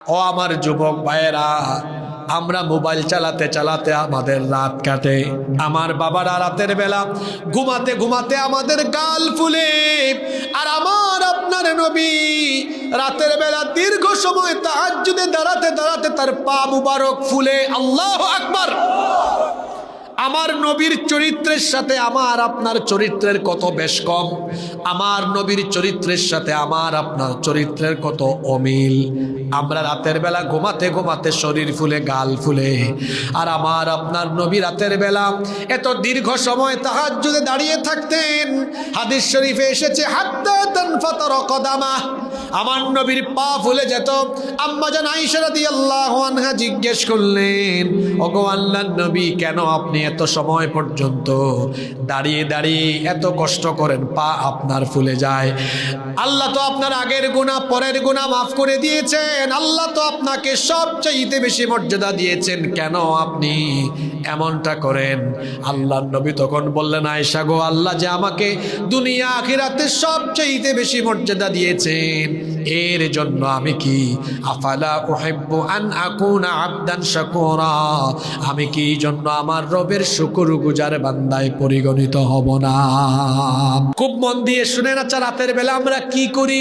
ও আমার যুবক ভাইয়েরা, আমরা মোবাইল চালাতে চালাতে আমাদের রাত কাটে। আমার বাবারা রাতের বেলা ঘুমাতে ঘুমাতে আমাদের গাল ফুলে, আর আমার আপনার নবী রাতের বেলা দীর্ঘ সময় তাহাজ্জুদে দাঁড়াতে দাঁড়াতে তার পা মুবারক ফুলে। আল্লাহু আকবার। আমার নবীর চরিত্রের সাথে আমার আপনার চরিত্রের কত বেশ কম। আমার নবীর চরিত্রের সাথে আমার আপনার চরিত্রের কত অমিল। আমরা রাতের বেলা ঘুমাতে ঘুমাতে শরীর ফুলে, গাল ফুলে, আর আমার আপনার নবী রাতের বেলা এত দীর্ঘ সময় তাহাজ্জুদে দাঁড়িয়ে থাকতেন। হাদিস শরীফে এসেছে হাত্তা তানফাতার কদামা, আমার নবীর পা ফুলে যেত। আম্মা জান আয়েশা রাদিয়াল্লাহু আনহা জিজ্ঞেস করলেন, ওগো আল্লাহর নবী, কেন আপনি এত সময় পর্যন্ত দাঁড়িয়ে দাঁড়িয়ে এত কষ্ট করেন, পা আপনার ফুলে যায়? আল্লাহ তো আপনার আগের গুনাহ পরের গুনাহ মাফ করে দিয়েছেন, আল্লাহ তো আপনাকে সবচাইতে বেশি মর্যাদা দিয়েছেন, কেন আপনি এমনটা করেন? আল্লাহর নবী তখন বললেন, আয়েশা গো, আল্লাহ যে আমাকে দুনিয়া আখিরাতে সবচাইতে বেশি মর্যাদা দিয়েছেন, এর জন্য আমি কি আফালা উহিব্বু আন আকুনা আবদান শাকুরা, আমি কি জন্য আমার রবের শুকরগুজার বান্দায় পরিগণিত হব না? খুব মন দিয়ে শুনেন। আচ্ছা, রাতের বেলা আমরা কি করি?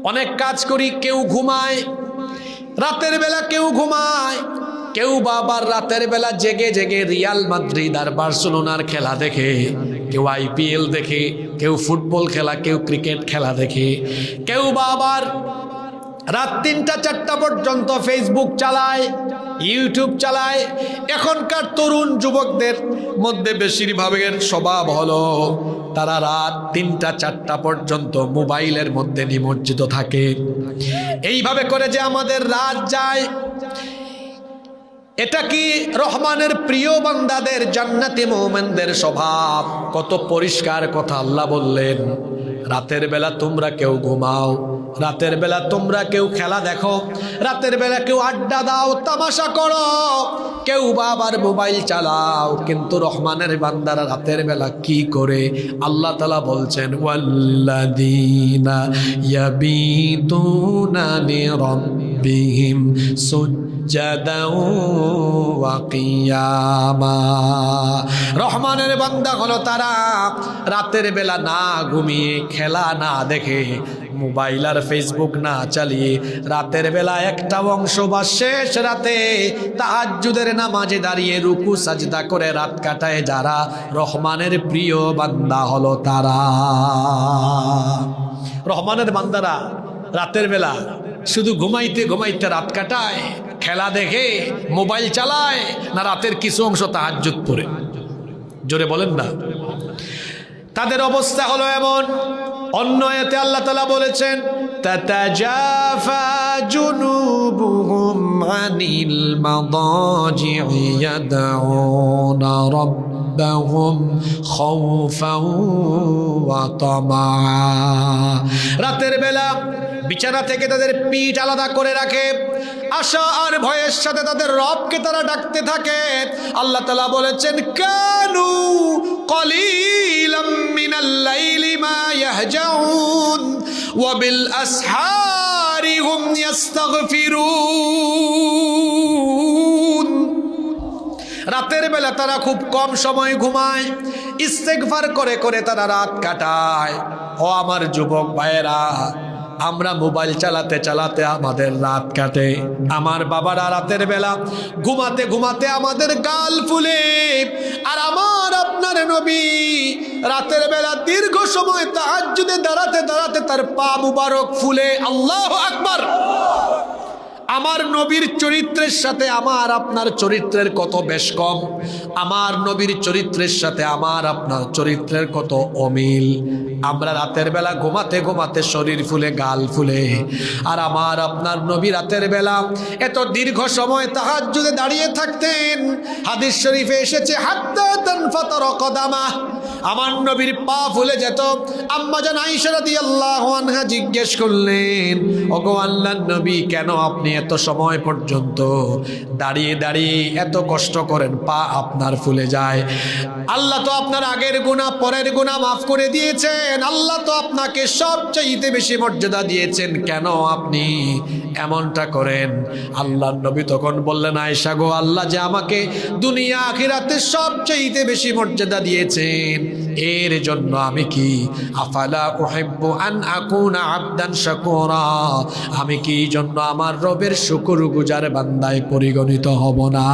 অনেক কাজ করি। কেউ ঘুমায় রাতের বেলা, কেউ ঘুমায়, কেউ বাবার রাতের বেলা জেগে জেগে রিয়াল মাদ্রিদ আর বার্সেলোনার খেলা দেখে, কেউ আইপিএল দেখে, কেউ ফুটবল খেলা, কেউ ক্রিকেট খেলা দেখে, কেউ বাবার রাত ৩টা-৪টা পর্যন্ত ফেসবুক চালায়, ইউটিউব চালায়। এখনকার তরুণ যুবকদের মধ্যে বেশিরভাগের স্বভাব হলো তারা রাত ৩টা-৪টা পর্যন্ত মোবাইলের মধ্যে নিমজ্জিত থাকে। এইভাবে করে যে আমাদের রাত যায়, এটা কি রহমানের প্রিয় বান্দাদের, জান্নাতি মুমিনদের স্বভাব? কত পরিষ্কার কথা আল্লাহ বললেন, রাতের বেলা তোমরা কেউ ঘুমাও, রাতের বেলা তোমরা কেউ খেলা দেখো, রাতের বেলা কেউ আড্ডা দাও, তামাশা করো, কেউ বাবার মোবাইল চালাও, কিন্তু রহমানের বান্দারা রাতের বেলা কি করে? আল্লাহ তাআলা বলছেন, ওয়াল্লাযীনা ইয়াবিতুনা লিরাব্বিহিম সুজ্জাদাও ওয়া কিয়ামা। রহমানের বান্দা হলো তারা রাতের বেলা না ঘুমিয়ে, খেলা না দেখে, মোবাইল আর ফেসবুক না চালিয়ে, রাতের বেলা একটা অংশ বা শেষ রাতে তাহাজ্জুদের নামাজে দাঁড়িয়ে রুকু সাজদা করে রাত কাটায় যারা, রহমানের প্রিয় বান্দা হলো তারা। রহমানের বান্দারা রাতের বেলা শুধু ঘুমাইতে ঘুমাইতে রাত কাটায়, খেলা দেখে, মোবাইল চালায়, না রাতের কিছু অংশ তাহাজ্জুদ পড়ে? জোরে বলেন না। তাদের অবস্থা হলো এমন। অন্য আয়াতে আল্লাহ তাআলা বলেছেন, তাতাজাফা জুনুবুহুম আনিল মাদাজি'i ইয়াদউনা রাব্বাহুম খাউফাও ওয়া তামা। রাতের বেলা বিছানা থেকে তাদের পিঠ আলাদা করে রাখে, আশা আর ভয়ের সাথে তাদের রবকে তারা ডাকতে থাকে। আল্লাহ তাআলা বলেছেন, কানু কলিলাম মিনাল লাইলি মা ইয়াহজাউন ওয়া বিল আসহারি হুম ইস্তাগফিরুন। রাতের বেলা তারা খুব কম সময় ঘুমায়, ইস্তেগফার করে করে তারা রাত কাটায়। ও আমার যুবক ভাইয়েরা, আমরা মোবাইল চালাতে চালাতে আমাদের রাত কাটে। আমার বাবারা রাতের বেলা ঘুমাতে ঘুমাতে আমাদের গাল ফুলে, আর আমার আপনার নবী রাতের বেলা দীর্ঘ সময় তাহাজ্জুদে দাঁড়াতে দাঁড়াতে তার পা মুবারক ফুলে। আল্লাহু আকবার। আমার নবীর চরিত্রের সাথে আমার আপনার চরিত্রের কত বেশ কম। আমার নবীর চরিত্রের সাথে আমার আপনার চরিত্রের কত অমিল। আমরা রাতের বেলা ঘুমাতে ঘুমাতে শরীর ফুলে, গাল ফুলে, আর আমার আপনার নবী রাতের বেলা এত দীর্ঘ সময় তাহাজ্জুদে দাঁড়িয়ে থাকতেন। হাদিস শরীফে এসেছে হাত্তা তানফাতার কদামা, আমার নবীর পা ফুলে যেত। আম্মা জান আয়েশা রাদিয়াল্লাহু আনহা জিজ্ঞেস করলেন, ওগো আল্লাহর নবী, কেন আপনি এত সময় পর্যন্ত দাঁড়িয়ে দাঁড়িয়ে এত কষ্ট করেন, পা আপনার ফুলে যায়? আল্লাহ তো আপনার আগের গুনাহ পরের গুনাহ মাফ করে দিয়েছেন, দেখেন আল্লাহ তো আপনাকে সবচাইতে বেশি মর্যাদা দিয়েছেন, কেন আপনি এমনটা করেন? আল্লাহর নবী তখন বললেন, আয়েশা গো, আল্লাহ যে আমাকে দুনিয়া আখিরাতে সবচাইতে বেশি মর্যাদা দিয়েছেন, এর জন্য আমি কি আফালা উহিব্বু আন আকুনা আবদান শাকুরা, আমি কি এই জন্য আমার রবের শুকরগুজার বান্দায় পরিগণিত হব না?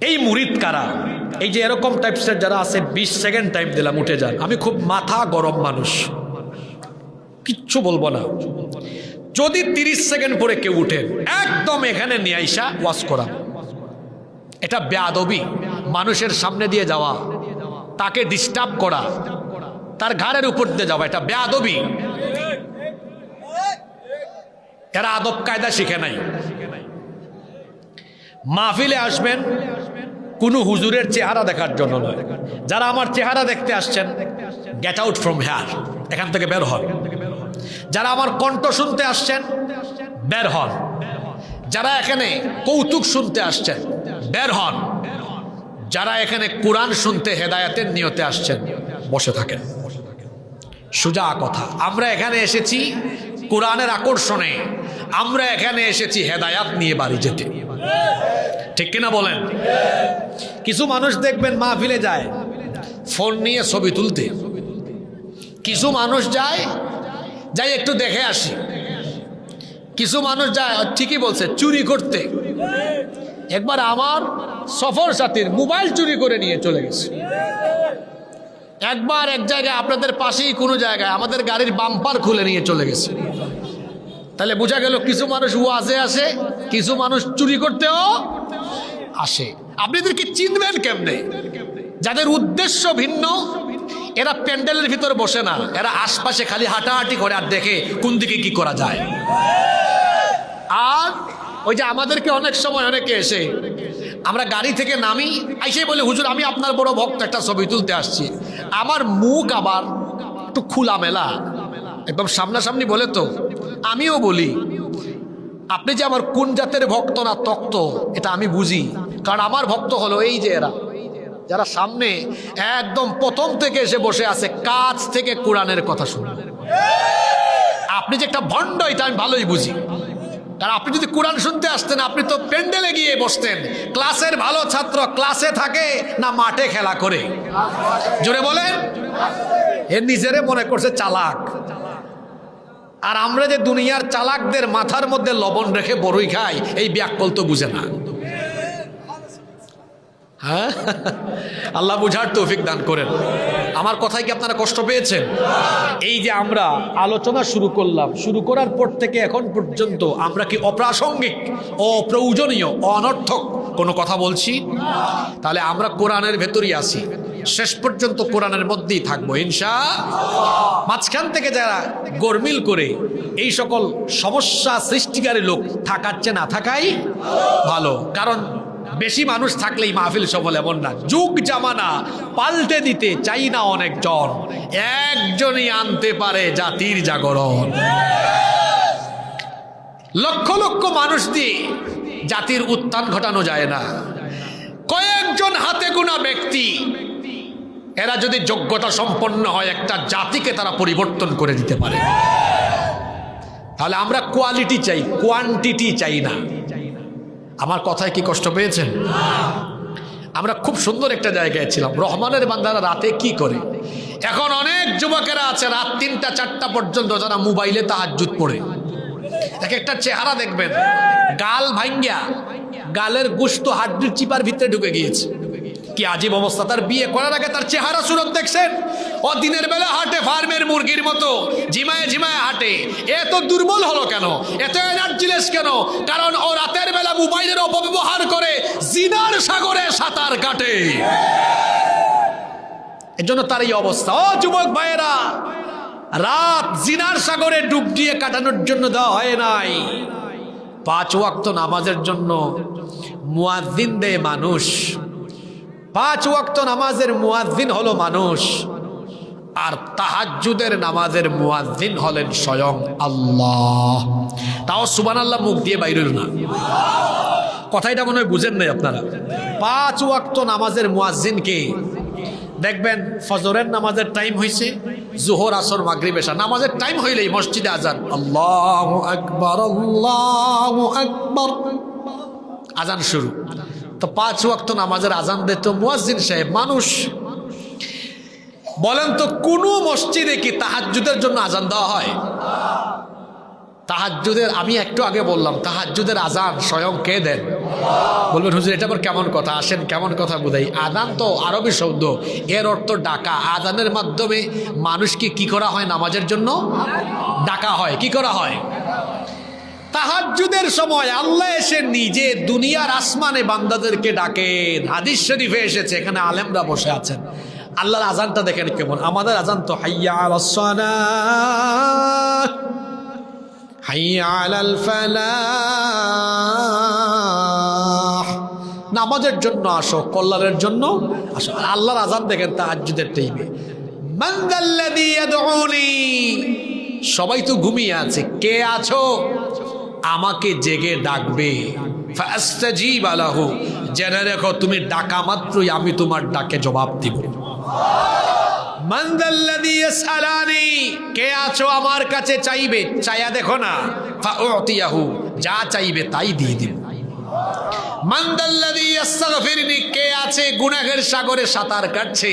এই মুরিদ কারা? এই যে এরকম টাইপসের যারা আছে, 20 সেকেন্ড টাইম দিলাম, উঠে যান। আমি খুব মাথা গরম মানুষ, কিচ্ছু বলবো না। যদি 30 সেকেন্ড পরে কেউ উঠেন, একদম এখানে নিয়ে আইসা ওয়াজ করা, এটা বেয়াদবি। মানুষের সামনে দিয়ে যাওয়া, তাকে ডিস্টার্ব করা, তার ঘাড়ের উপর দিয়ে যাওয়া, এটা বেয়াদবি। এরা আদব কায়দা শিখে নাই। মাহফিলে আসবেন কোনো হুজুরের চেহারা দেখার জন্য নয়। যারা আমার চেহারা দেখতে আসছেন, গেট আউট ফ্রম হেয়ার, এখান থেকে বের হন। যারা আমার কণ্ঠ শুনতে আসছেন, বের হন। যারা এখানে কৌতুক শুনতে আসছেন, বের হন। যারা এখানে কোরআন শুনতে হেদায়েতের নিয়তে আসছেন, বসে থাকেন। সোজা কথা, আমরা এখানে এসেছি কোরআনের আকর্ষণে, আমরা এখানে এসেছি হেদায়াত নিয়ে বাড়ি যেতে, ঠিক কিনা বলেন? কিছু মানুষ দেখবেন মাহফিলে যায় ফোন নিয়ে ছবি তুলতে, কিছু মানুষ যায় যাই একটু দেখে আসি, কিছু মানুষ যায়, ঠিকই বলছে, চুরি করতে। একবার আমার সফর সাথীর মোবাইল চুরি করে নিয়ে চলে গেছে। একবার এক জায়গায়, আপনাদের পাশেই কোনো জায়গায়, আমাদের গাড়ির বাম্পার খুলে নিয়ে চলে গেছে। তাহলে বোঝা গেল কিছু মানুষ ওয়াজে আসে, কিছু মানুষ চুরি করতেও আসে। আপনাদেরকে চিনবেন কেমনে? যাদের উদ্দেশ্য ভিন্ন, এরা প্যান্ডেলের ভিতর বসে না, এরা আশপাশে খালি হাঁটাহাঁটি করে আর দেখে কোন দিকে কি করা যায়। আর ওই যে আমাদেরকে অনেক সময় অনেকে এসে, আমরা গাড়ি থেকে নামি, আইসে বলে, হুজুর আমি আপনার বড় ভক্ত, একটা ছবি তুলতে আসছি। আমার মুখ আবার একটু খোলামেলা, একদম সামনাসামনি বলে, তো আমিও বলি, আপনি যে আমার কোন জাতের ভক্ত না তক্ত, এটা আমি বুঝি। কারণ আমার ভক্ত হলো এই যে এরা, যারা সামনে একদম প্রথম থেকে এসে বসে আছে, কাছ থেকে কোরআনের কথা শুনে। আপনি যে একটা ভণ্ড, এটা আমি ভালোই বুঝি। কারণ আপনি যদি কোরআন শুনতে আসতেন, আপনি তো প্যান্ডেলে গিয়ে বসতেন। ক্লাসের ভালো ছাত্র ক্লাসে থাকে না মাঠে খেলা করে? জোরে বলেন। এর নিজেরে মনে করছে চালাক। আর আমরা যে দুনিয়ার চালাকদের মাথার মধ্যে লবণ রেখে বড়ই খাই, এই ব্যাকল তো বুঝে না। হ্যাঁ, আল্লাহ বুঝার তৌফিক দান করেন। আমার কথায় কি আপনারা কষ্ট পেয়েছেন? এই যে আমরা আলোচনা শুরু করলাম, শুরু করার পর থেকে এখন পর্যন্ত আমরা কি অপ্রাসঙ্গিক, অপ্রয়োজনীয়, অনর্থক কোনো কথা বলছি? তাহলে আমরা কোরআনের ভেতরই আছি, শেষ পর্যন্ত কোরআনের মধ্যেই থাকবো ইনশাআল্লাহ। মাঝখান থেকে যারা গরমিল করে এই সকল সমস্যা সৃষ্টিকারী লোক, থাকার চেয়ে না থাকাই ভালো। কারণ বেশি মানুষ থাকলেই মাহফিল সফল এমন না। যুগ জামানা পাল্টে দিতে চাই না অনেকজন, একজনই আনতে পারে জাতির জাগরণ। লক্ষ লক্ষ মানুষ দিয়ে জাতির উত্থান ঘটানো যায় না। কয়েকজন হাতে গোনা ব্যক্তি, এরা যদি যোগ্যতা সম্পন্ন হয়, একটা জাতিকে তারা পরিবর্তন করে দিতে পারে। তাহলে আমরা কোয়ালিটি চাই, কোয়ান্টিটি চাই না। আমার কথায় কি কষ্ট পেয়েছেন? আমরা খুব সুন্দর একটা জায়গায় ছিলাম। রহমানের বান্দারা রাতে কি করে? এখন অনেক যুবকেরা আছে রাত 3টা 4টা পর্যন্ত, যারা মোবাইলে তাহাজ্জুদ পড়ে। এক একটা চেহারা দেখবেন, গাল ভাঙ্গিয়া, গালের গোশত হাড্ডির চিপার ভিতরে ঢুকে গিয়েছে। কি আজীব অবস্থা! তার বিয়ে করার আগে তার চেহারা সুরত দেখছেন? ও দিনের বেলা হাঁটে ফার্মের মুরগির মতো, ঝিমায় ঝিমায় হাঁটে। এত দুর্বল হলো কেন? এত এনার্জিলেস কেন? কারণ ও রাতের বেলা মোবাইলের অপব্যবহার করে জিনার সাগরে সাঁতার কাটে। এর জন্য তার এই অবস্থা। ও যুবক ভাইয়েরা, রাত জিনার সাগরে ডুব দিয়ে কাটানোর জন্য দেওয়া হয় নাই। 5 ওয়াক্ত নামাজের জন্য মুয়াজ্জিন দেয় মানুষ। 5 ওয়াক্ত নামাজের মুয়াজ্জিন হলো মানুষ, আর তাহাজ্জুদের নামাজের মুয়াজ্জিন হলেন স্বয়ং আল্লাহ। তাও সুবহানাল্লাহ মুখ দিয়ে বাইরে না। কথাটা মনে হয় বুঝেন নাই আপনারা। 5 ওয়াক্ত নামাজের মুয়াজ্জিন কে? দেখবেন ফজরের নামাজের টাইম হয়েছে, জোহর আসর মাগরিব এশা নামাজের টাইম হইলেই মসজিদে আজান, আল্লাহু আকবার আল্লাহু আকবার, আজান শুরু। তো 5 ওয়াক্ত নামাজের আজান দিত মুয়াজ্জিন সাহেব। মানুষ বলেন তো কোন মসজিদে কি তাহাজ্জুদের জন্য আজান দেওয়া হয়? তাহাজ্জুদের, আমি একটু আগে বললাম তাহাজ্জুদের আজান স্বয়ং কে দেন? বলবেন হুজুর এটা আবার কেমন কথা, আসেন কেমন কথা বুঝাই। আজান তো আরবি শব্দ, এর অর্থ ডাকা। আজানের মাধ্যমে মানুষকে কি করা হয়? নামাজের জন্য ডাকা হয়। কি করা হয়? তাহাজ্জুদের সময় আল্লাহ এসে নিজে দুনিয়ার আসমানে বান্দাদেরকে ডাকেন। হাদিস শরীফে এসেছে, এখানে আলেমরা বসে আছেন। আল্লাহর আজানটা দেখেন কেমন। আমাদের আজান তো হাইয়া আলাস সালাহ, হাইয়া আলাল ফালাহ, নামাজের জন্য আসো, কল্যাণের জন্য আসো। আল্লাহর আজান দেখেন তাহাজ্জুদের টাইমে, মান যাল্লাযী ইয়াদউনি, সবাই তো ঘুমিয়ে আছে, কে আছো আমাকে জেগে ডাকবে। ফাস্তাজিব লাহু, জেনে রেখো তুমি ডাকা মাত্রই আমি তোমার ডাকে জবাব দিব। মান যাল্লাযী ইয়াসআলানি, কে আছো আমার কাছে চাইবে, চাইয়া দেখো না। ফাউতিয়াহু, যা চাইবে তাই দিয়ে দিব। মান যাল্লাযী ইস্তাগফিরনি, কে আছে গুনাহের সাগরে সাঁতার কাটছে,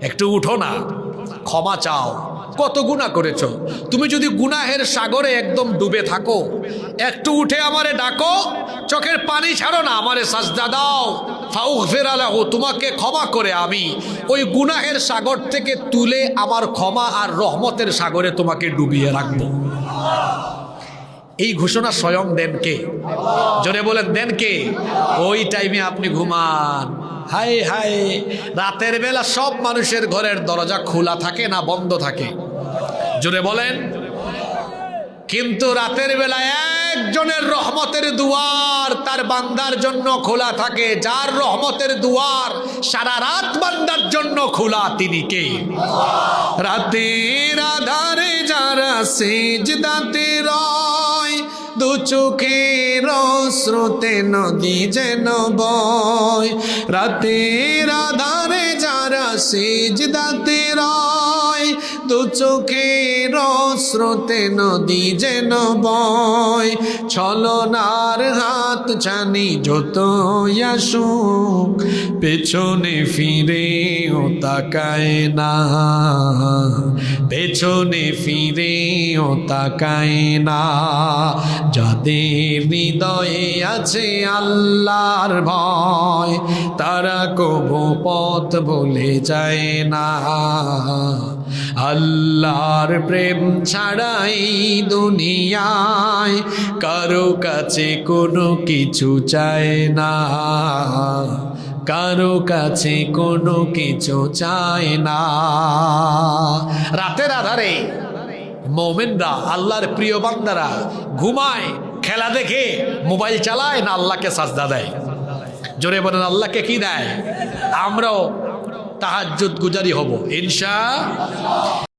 একটু উঠো না, ক্ষমা চাও। কত গুনাহ করেছো তুমি, যদি গুনাহের সাগরে একদম ডুবে থাকো, একটু উঠে আমারে ডাকো, চোখের পানি ছাড়ো না, আমারে সাজদা দাও। ফাউগফির লাহু, তোমাকে ক্ষমা করে আমি ওই গুনাহের সাগর থেকে তুলে আমার ক্ষমা আর রহমতের সাগরে তোমাকে ডুবিয়ে রাখবো। এই ঘোষণা স্বয়ং দেন কে? জোরে বলেন দেন কে? ওই টাইমে আপনি ঘুমান। হায় হায়, রাতের বেলা সব মানুষের ঘরের দরজা খোলা থাকে না বন্ধ থাকে? জোরে বলেন। কিন্তু রাতের বেলা একজনের রহমতের দুয়ার তার বান্দার জন্য খোলা থাকে, যার রহমতের দুয়ার সারা রাত বান্দার জন্য খোলা, তিনি কে? রাতের আধারে যারা সিজদাতে রয়, দু চোখের স্রোতে নদী যেন বয়। রাতের আধারে যারা সিজদাতে রয়, দু চোখের স্রোতে নদী যেন বয়। ছলনার হাত ছানি যত আসুক, পেছনে ফিরেও তাকায় না, পেছনে ফিরেও তাকায় না। যাদের হৃদয়ে আছে আল্লাহর ভয়, তারা কবু পথ ভুলে যায় না। আল্লাহর প্রেম ছাড়াই দুনিয়ায় কারো কাছে কোনো কিছু চায় না, কারো কাছে কোনো কিছু চায় না। রাতের আধারে মুমিনরা, আল্লাহর প্রিয় বান্দারা ঘুমায়, খেলা দেখে, মোবাইল চালায়, না আল্লাহকে সাজদা দেয়? জোরে বলেন আল্লাহকে কি দেয়? আমরাও তাহাজ্জুদ গুজারি হব ইনশাআল্লাহ।